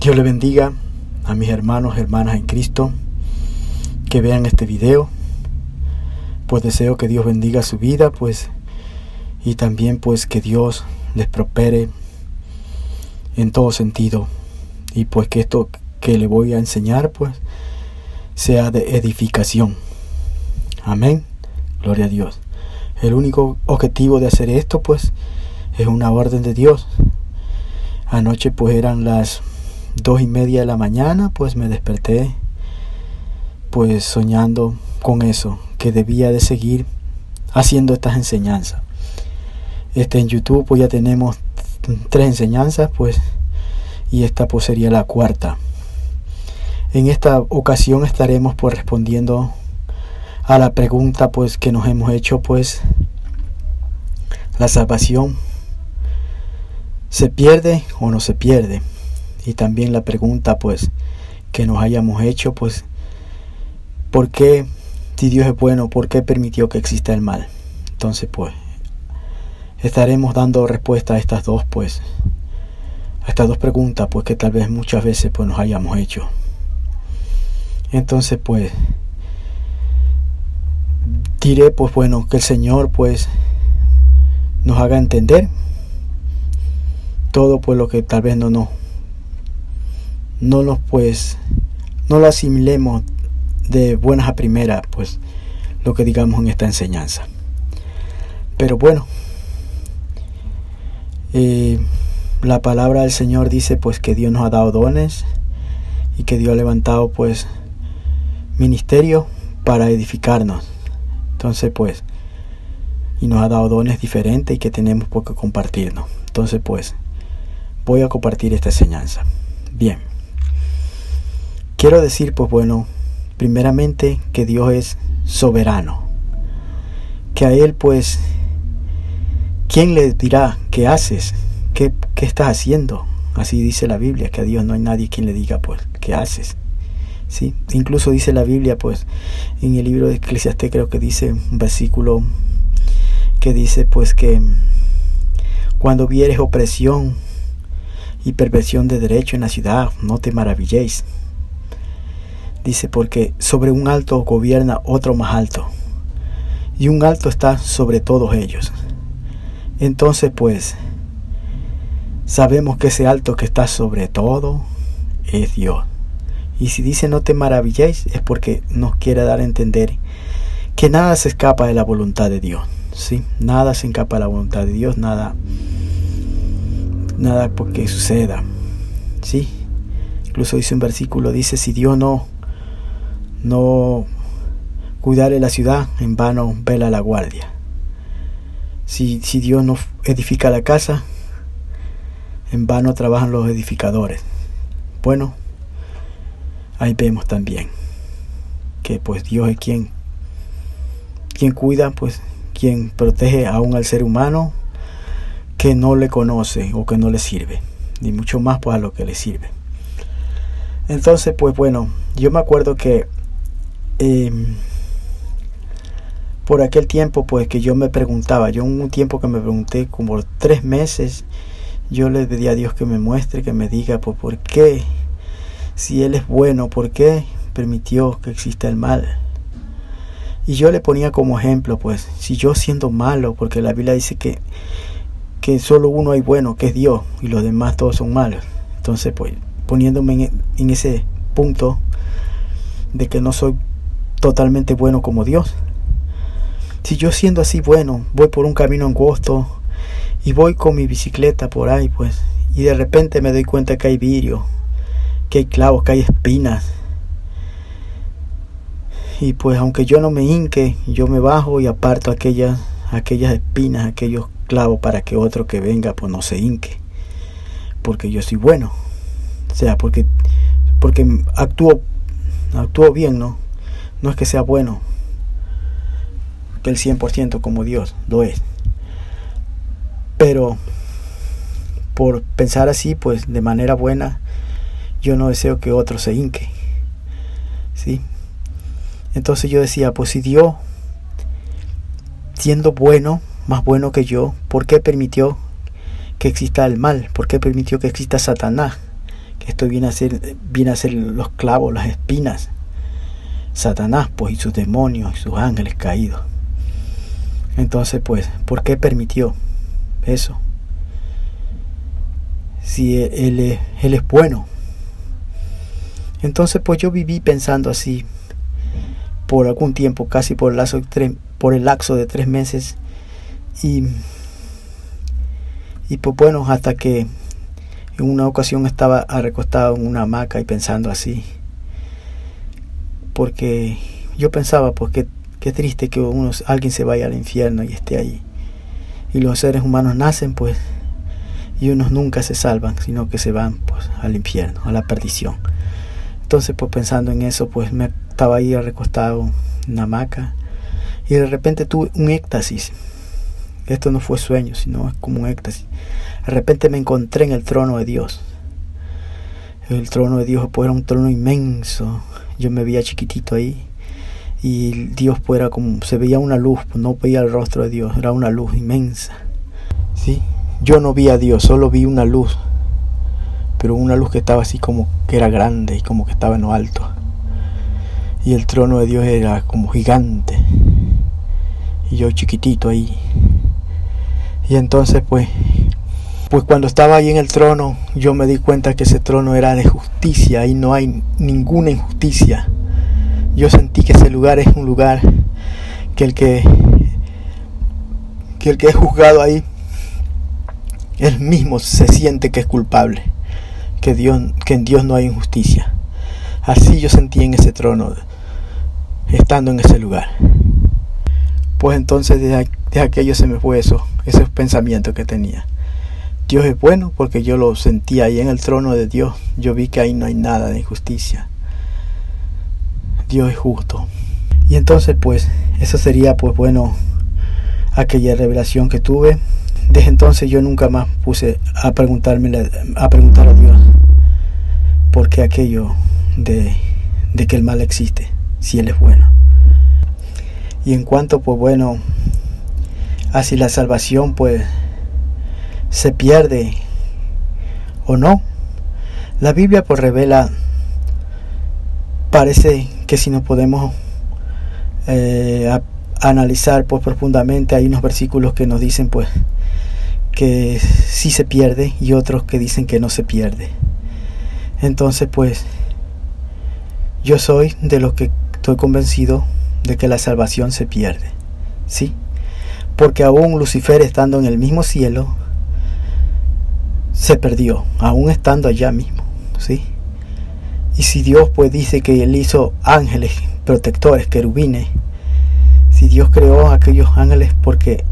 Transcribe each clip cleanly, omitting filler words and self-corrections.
Dios le bendiga a mis hermanos y hermanas en Cristo que vean este video. Pues deseo que Dios bendiga su vida, pues, y también pues que Dios les prospere en todo sentido, y pues que esto que le voy a enseñar pues sea de edificación. Amén. Gloria a Dios. El único objetivo de hacer esto pues es una orden de Dios. Anoche pues eran las 2:30 de la mañana, pues me desperté pues soñando con eso, que debía de seguir haciendo estas enseñanzas. En YouTube pues ya tenemos 3 enseñanzas pues, y esta pues sería la 4ª. En esta ocasión estaremos pues respondiendo a la pregunta pues que nos hemos hecho, pues la salvación ¿se pierde o no se pierde? Y también la pregunta pues que nos hayamos hecho, pues ¿por qué, si Dios es bueno, por qué permitió que exista el mal? Entonces pues estaremos dando respuesta a estas dos preguntas pues que tal vez muchas veces pues nos hayamos hecho. Entonces pues diré pues bueno, que el Señor pues nos haga entender todo pues lo que tal vez no lo asimilemos de buenas a primeras pues lo que digamos en esta enseñanza. Pero bueno, la palabra del Señor dice pues que Dios nos ha dado dones y que Dios ha levantado pues ministerio para edificarnos. Entonces pues, y nos ha dado dones diferentes y que tenemos por qué compartirnos. Entonces pues voy a compartir esta enseñanza. Bien, quiero decir pues bueno, primeramente que Dios es soberano, que a Él pues ¿quién le dirá qué haces? ¿Qué estás haciendo? Así dice la Biblia, que a Dios no hay nadie quien le diga pues qué haces. ¿Sí? Incluso dice la Biblia pues en el libro de Eclesiastés, creo que dice un versículo que dice pues que cuando vieres opresión y perversión de derecho en la ciudad, no te maravilléis. Dice, porque sobre un alto gobierna otro más alto, y un alto está sobre todos ellos. Entonces pues sabemos que ese alto que está sobre todo es Dios. Y si dice no te maravilléis, es porque nos quiere dar a entender que nada se escapa de la voluntad de Dios. ¿Sí? Nada se escapa de la voluntad de Dios, nada porque suceda. ¿Sí? Incluso dice un versículo, dice, si Dios no cuidare la ciudad, en vano vela la guardia. Si Dios no edifica la casa, en vano trabajan los edificadores. Bueno, ahí vemos también que pues Dios es quien cuida, pues quien protege aún al ser humano que no le conoce o que no le sirve, ni mucho más pues a lo que le sirve. Entonces pues bueno, yo me acuerdo que por aquel tiempo pues que yo me preguntaba, un tiempo que me pregunté como 3 meses, yo le pedí a Dios que me muestre, que me diga pues por qué, si Él es bueno, por qué permitió que exista el mal. Y yo le ponía como ejemplo pues, si yo siendo malo, porque la Biblia dice que solo uno hay bueno, que es Dios, y los demás todos son malos. Entonces pues poniéndome en ese punto de que no soy totalmente bueno como Dios, si yo siendo así bueno, voy por un camino angosto y voy con mi bicicleta por ahí pues, y de repente me doy cuenta que hay vidrio, que hay clavos, que hay espinas, y pues aunque yo no me hinque, yo me bajo y aparto aquellas espinas, aquellos clavos, para que otro que venga pues no se hinque, porque yo soy bueno, o sea, porque actúo bien, no es que sea bueno, que el 100% como Dios lo es, pero por pensar así pues de manera buena, yo no deseo que otro se hinque, ¿sí? Entonces yo decía, pues si Dios, siendo bueno, más bueno que yo, ¿por qué permitió que exista el mal? ¿Por qué permitió que exista Satanás? Esto viene a ser los clavos, las espinas. Satanás, pues, y sus demonios y sus ángeles caídos. Entonces, pues, ¿por qué permitió eso? Si él es bueno. Entonces, pues, yo viví pensando así por algún tiempo, casi por el lapso de 3 meses. Y pues bueno, hasta que en una ocasión estaba recostado en una hamaca y pensando así. Porque yo pensaba, pues qué triste que alguien se vaya al infierno y esté ahí. Y los seres humanos nacen, pues, y unos nunca se salvan, sino que se van, pues, al infierno, a la perdición. Entonces, pues, pensando en eso, pues, me estaba ahí recostado en una hamaca y de repente tuve un éxtasis. Esto no fue sueño, sino es como un éxtasis. De repente me encontré en el trono de Dios. El trono de Dios, pues, era un trono inmenso. Yo me veía chiquitito ahí. Y Dios, pues, era como, se veía una luz, pues, no veía el rostro de Dios, era una luz inmensa. ¿Sí? Yo no vi a Dios, solo vi una luz. Pero una luz que estaba así como que era grande y como que estaba en lo alto. Y el trono de Dios era como gigante. Y yo chiquitito ahí. Y entonces, pues cuando estaba ahí en el trono, yo me di cuenta que ese trono era de justicia y no hay ninguna injusticia. Yo sentí que ese lugar es un lugar que el que es juzgado ahí, él mismo se siente que es culpable, que en Dios no hay injusticia. Así yo sentí en ese trono, estando en ese lugar. Pues entonces desde aquello se me fue esos pensamientos que tenía. Dios es bueno porque yo lo sentí ahí en el trono de Dios. Yo vi que ahí no hay nada de injusticia. Dios es justo. Y entonces, pues, eso sería, pues, bueno, aquella revelación que tuve. Desde entonces yo nunca más puse a preguntar a Dios por qué aquello de que el mal existe, si Él es bueno. Y en cuanto, pues bueno, así la salvación, pues, se pierde o no, la Biblia, pues, revela, parece que si nos podemos analizar, pues, profundamente, hay unos versículos que nos dicen, pues, que sí se pierde y otros que dicen que no se pierde. Entonces, pues, yo soy de los que estoy convencido de que la salvación se pierde, ¿sí? Porque aún Lucifer, estando en el mismo cielo, se perdió, aún estando allá mismo, ¿sí? Y si Dios, pues, dice que Él hizo ángeles protectores, querubines, si Dios creó a aquellos ángeles, porque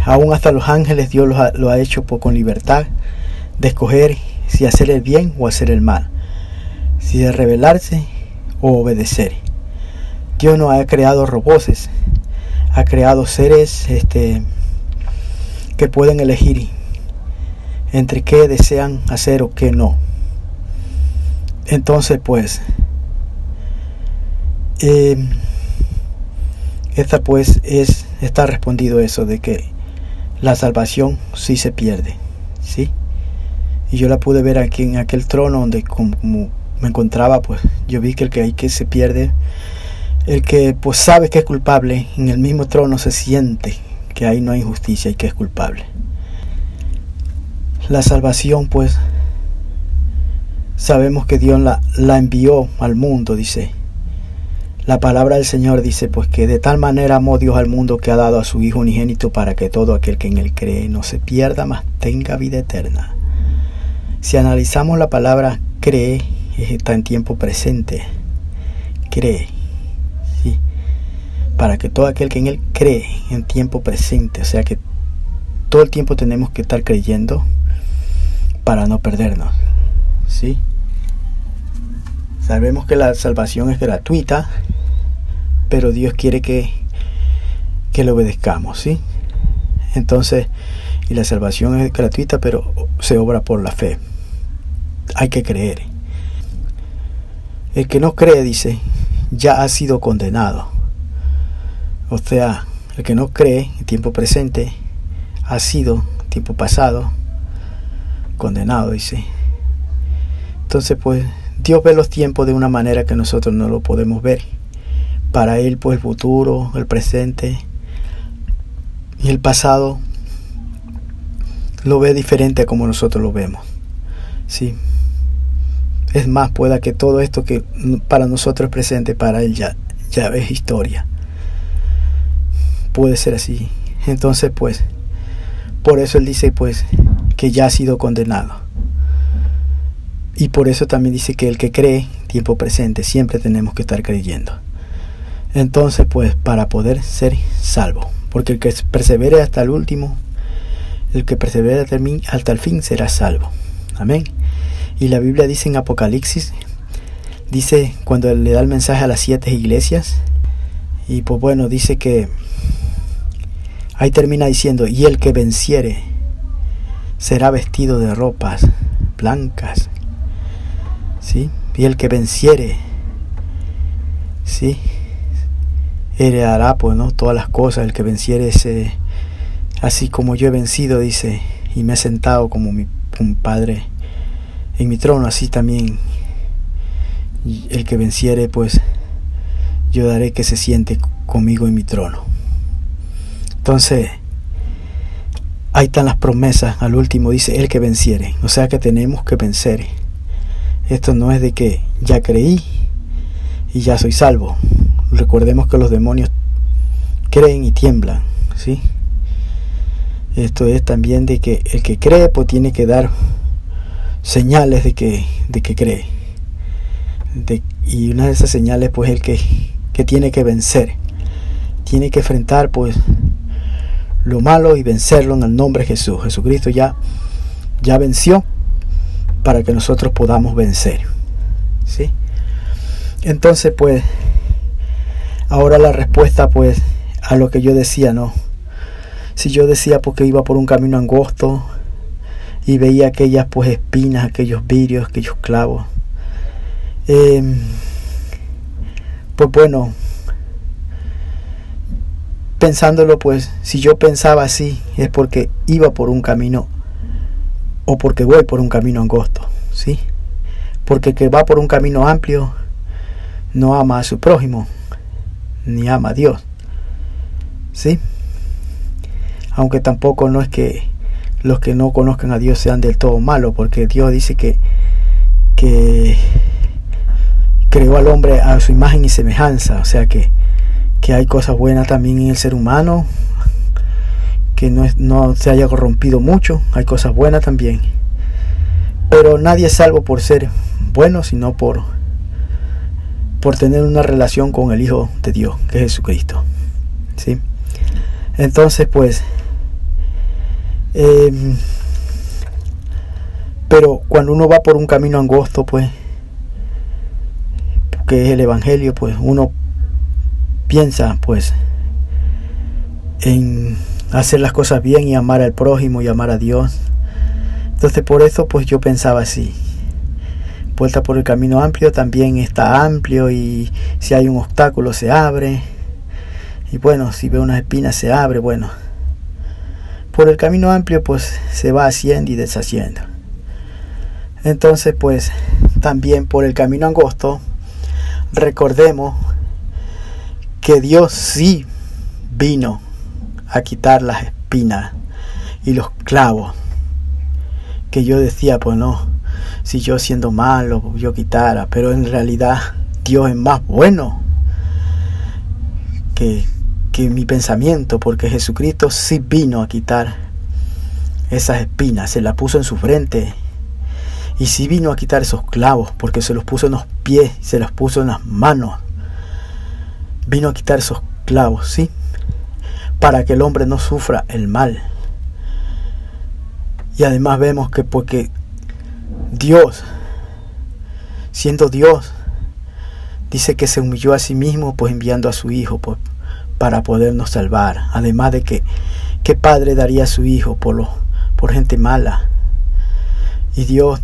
aún hasta los ángeles Dios lo ha hecho, pues, con libertad de escoger si hacer el bien o hacer el mal, si de rebelarse o obedecer. Dios no ha creado robots, ha creado seres que pueden elegir entre qué desean hacer o qué no. Entonces, pues, está respondido eso de que la salvación sí se pierde, ¿sí? Y yo la pude ver aquí en aquel trono donde como me encontraba, pues yo vi que el que se pierde, el que, pues, sabe que es culpable, en el mismo trono se siente que ahí no hay justicia y que es culpable. La salvación, pues, sabemos que Dios la envió al mundo, dice. La palabra del Señor dice, pues, que de tal manera amó Dios al mundo que ha dado a su Hijo unigénito para que todo aquel que en Él cree no se pierda, mas tenga vida eterna. Si analizamos la palabra cree, está en tiempo presente. Cree, ¿sí? Para que todo aquel que en Él cree, en tiempo presente. O sea que todo el tiempo tenemos que estar creyendo para no perdernos, ¿sí? Sabemos que la salvación es gratuita, pero Dios quiere que le obedezcamos, ¿sí? Entonces, y la salvación es gratuita, pero se obra por la fe. Hay que creer. El que no cree, dice, ya ha sido condenado. O sea, el que no cree en tiempo presente ha sido, en tiempo pasado, condenado, dice. Entonces pues Dios ve los tiempos de una manera que nosotros no lo podemos ver. Para Él pues el futuro, el presente y el pasado lo ve diferente a como nosotros lo vemos, ¿sí? Es más, pueda que todo esto que para nosotros es presente, para Él ya es historia. Puede ser así. Entonces pues por eso Él dice pues que ya ha sido condenado. Y por eso también dice que el que cree, tiempo presente, siempre tenemos que estar creyendo. Entonces pues para poder ser salvo, porque el que persevere hasta el último, el que persevere hasta el fin será salvo. Amén. Y la Biblia dice en Apocalipsis, dice cuando le da el mensaje a las 7 iglesias, y pues bueno, dice que ahí termina diciendo, y el que venciere será vestido de ropas blancas, ¿sí? Y el que venciere, ¿sí?, heredará pues, ¿no?, todas las cosas. El que venciere ese, así como yo he vencido, dice, y me he sentado como un padre en mi trono, así también el que venciere pues yo daré que se siente conmigo en mi trono. Entonces ahí están las promesas. Al último dice el que venciere, o sea que tenemos que vencer. Esto no es de que ya creí y ya soy salvo. Recordemos que los demonios creen y tiemblan, ¿sí? Esto es también de que el que cree pues tiene que dar señales de que cree. Y una de esas señales pues es el que tiene que vencer. Tiene que enfrentar pues lo malo y vencerlo en el nombre de Jesús. Jesucristo ya venció para que nosotros podamos vencer, ¿sí? Entonces pues ahora la respuesta pues a lo que yo decía, ¿no? Si yo decía porque iba por un camino angosto y veía aquellas pues espinas, aquellos vidrios, aquellos clavos, pues bueno, pensándolo pues, si yo pensaba así es porque iba por un camino o porque voy por un camino angosto, ¿sí? Porque el que va por un camino amplio no ama a su prójimo ni ama a Dios, ¿sí? Aunque tampoco no es que los que no conozcan a Dios sean del todo malos, porque Dios dice que creó al hombre a su imagen y semejanza, o sea que hay cosas buenas también en el ser humano, que no se haya corrompido mucho, hay cosas buenas también, pero nadie es salvo por ser bueno, sino por tener una relación con el Hijo de Dios, que es Jesucristo, ¿sí? Entonces pues pero cuando uno va por un camino angosto pues, que es el evangelio, pues uno piensa pues en hacer las cosas bien y amar al prójimo y amar a Dios. Entonces por eso pues yo pensaba así, vuelta por el camino amplio también está amplio, y si hay un obstáculo se abre, y bueno, si veo unas espinas se abre. Bueno, por el camino amplio pues se va haciendo y deshaciendo. Entonces pues también por el camino angosto recordemos que Dios sí vino a quitar las espinas y los clavos, que yo decía pues no, si yo siendo malo yo quitara, pero en realidad Dios es más bueno que mi pensamiento, porque Jesucristo sí vino a quitar esas espinas, se las puso en su frente, y sí vino a quitar esos clavos, porque se los puso en los pies, se los puso en las manos, vino a quitar esos clavos, ¿sí? Para que el hombre no sufra el mal. Y además vemos que porque Dios, siendo Dios, dice que se humilló a sí mismo, pues enviando a su Hijo pues, para podernos salvar. Además de que ¿qué padre daría a su hijo por gente mala? Y Dios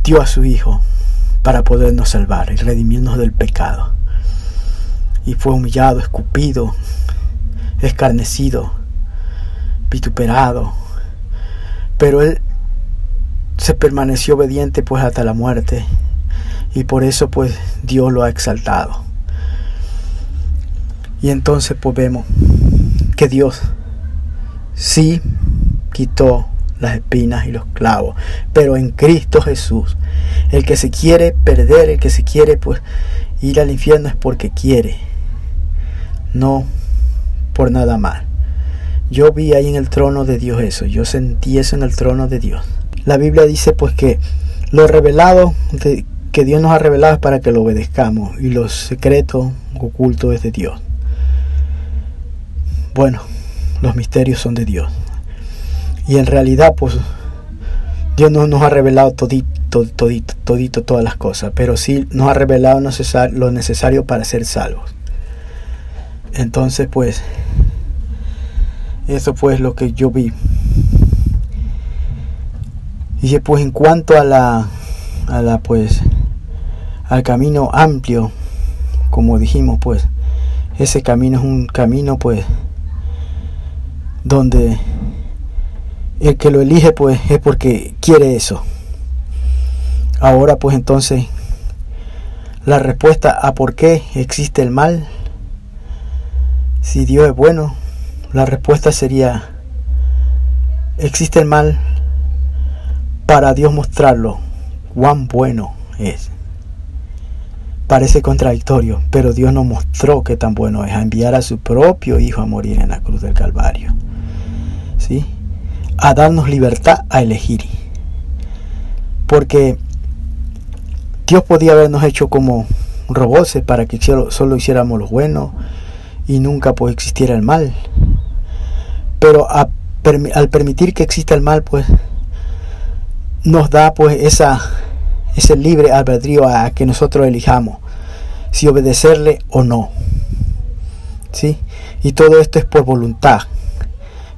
dio a su Hijo para podernos salvar y redimirnos del pecado. Y fue humillado, escupido, escarnecido, vituperado. Pero Él se permaneció obediente pues hasta la muerte, y por eso pues Dios lo ha exaltado. Y entonces pues vemos que Dios sí quitó las espinas y los clavos, pero en Cristo Jesús. El que se quiere perder, el que se quiere pues ir al infierno, es porque quiere, no por nada más. Yo vi ahí en el trono de Dios eso, yo sentí eso en el trono de Dios. La Biblia dice pues que lo revelado que Dios nos ha revelado es para que lo obedezcamos, y los secretos ocultos es de Dios. Bueno, los misterios son de Dios, y en realidad pues Dios no nos ha revelado todito todas las cosas, pero sí nos ha revelado lo necesario para ser salvos. Entonces pues eso fue lo que yo vi. Y pues en cuanto a al camino amplio, como dijimos, pues ese camino es un camino pues donde el que lo elige pues es porque quiere eso. Ahora pues entonces la respuesta a por qué existe el mal, si Dios es bueno, la respuesta sería: existe el mal para Dios mostrarlo cuán bueno es. Parece contradictorio, pero Dios nos mostró que tan bueno es, a enviar a su propio Hijo a morir en la cruz del Calvario, ¿sí? A darnos libertad a elegir, porque Dios podía habernos hecho como robots para que solo hiciéramos lo bueno y nunca pues existiera el mal, pero al permitir que exista el mal pues nos da pues ese libre albedrío a que nosotros elijamos si obedecerle o no, ¿sí? Y todo esto es por voluntad.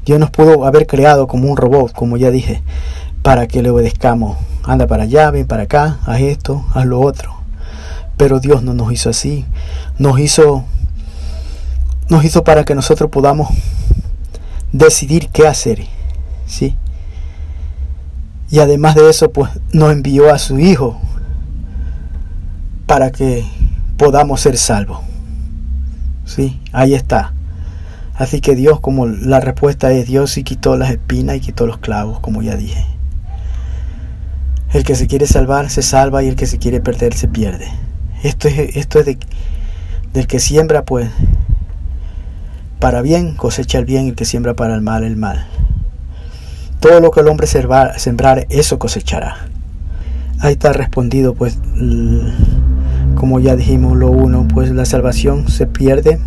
Dios nos pudo haber creado como un robot, como ya dije, para que le obedezcamos. Anda para allá, ven para acá, haz esto, haz lo otro. Pero Dios no nos hizo así. Nos hizo para que nosotros podamos decidir qué hacer, ¿sí? Y además de eso, pues nos envió a su Hijo para que podamos ser salvos, ¿sí? Ahí está. Así que Dios, como la respuesta es Dios, sí quitó las espinas y quitó los clavos, como ya dije. El que se quiere salvar se salva, y el que se quiere perder se pierde. Esto es del que siembra pues para bien, cosecha el bien, y el que siembra para el mal. Todo lo que el hombre sembrar, eso cosechará. Ahí está respondido pues, como ya dijimos, lo uno, pues la salvación se pierde.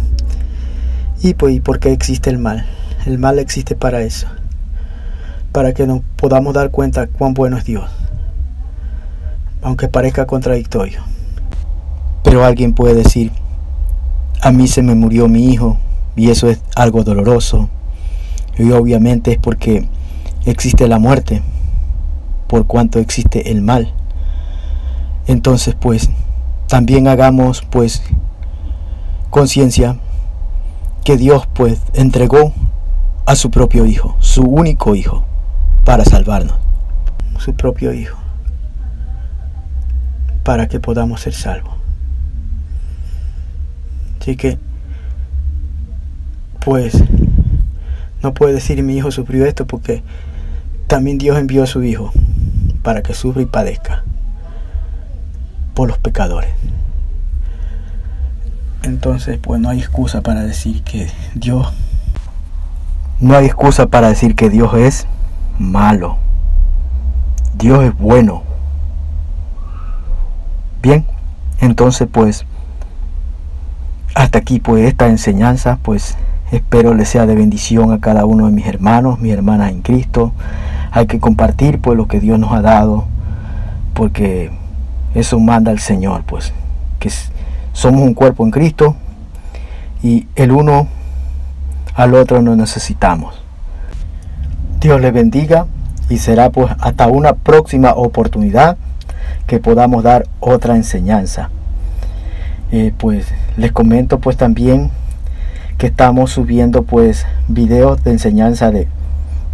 Y pues, ¿y por qué existe el mal? El mal existe para eso, para que nos podamos dar cuenta cuán bueno es Dios, aunque parezca contradictorio. Pero alguien puede decir: a mí se me murió mi hijo, y eso es algo doloroso. Y obviamente es porque existe la muerte, por cuanto existe el mal. Entonces pues también hagamos pues conciencia que Dios pues entregó a su propio Hijo, su único Hijo, para salvarnos. Su propio Hijo, para que podamos ser salvos. Así que pues no puede decir mi hijo sufrió esto, porque también Dios envió a su Hijo para que sufra y padezca por los pecadores. Entonces pues no hay excusa para decir que Dios es malo. Dios es bueno. Bien, entonces pues hasta aquí pues esta enseñanza, pues espero les sea de bendición a cada uno de mis hermanos, mis hermanas en Cristo. Hay que compartir pues lo que Dios nos ha dado, porque eso manda el Señor, pues que somos un cuerpo en Cristo, y el uno al otro nos necesitamos. Dios les bendiga, y será pues hasta una próxima oportunidad que podamos dar otra enseñanza. Pues les comento pues también que estamos subiendo pues videos de enseñanza de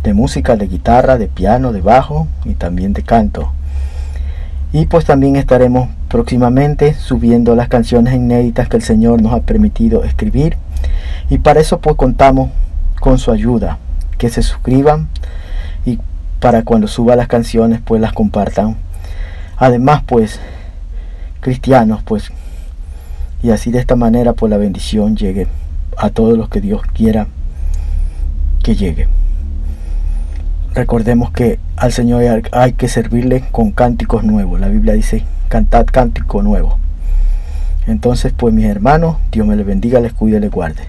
de música, de guitarra, de piano, de bajo y también de canto. Y pues también estaremos próximamente subiendo las canciones inéditas que el Señor nos ha permitido escribir, y para eso pues contamos con su ayuda, que se suscriban y para cuando suba las canciones pues las compartan. Además pues cristianos pues, y así de esta manera pues la bendición llegue a todos los que Dios quiera que llegue. Recordemos que al Señor hay que servirle con cánticos nuevos. La Biblia dice: cantad cántico nuevo. Entonces pues mis hermanos, Dios me les bendiga, les cuide, les guarde.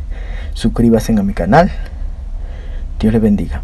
Suscríbanse a mi canal. Dios les bendiga.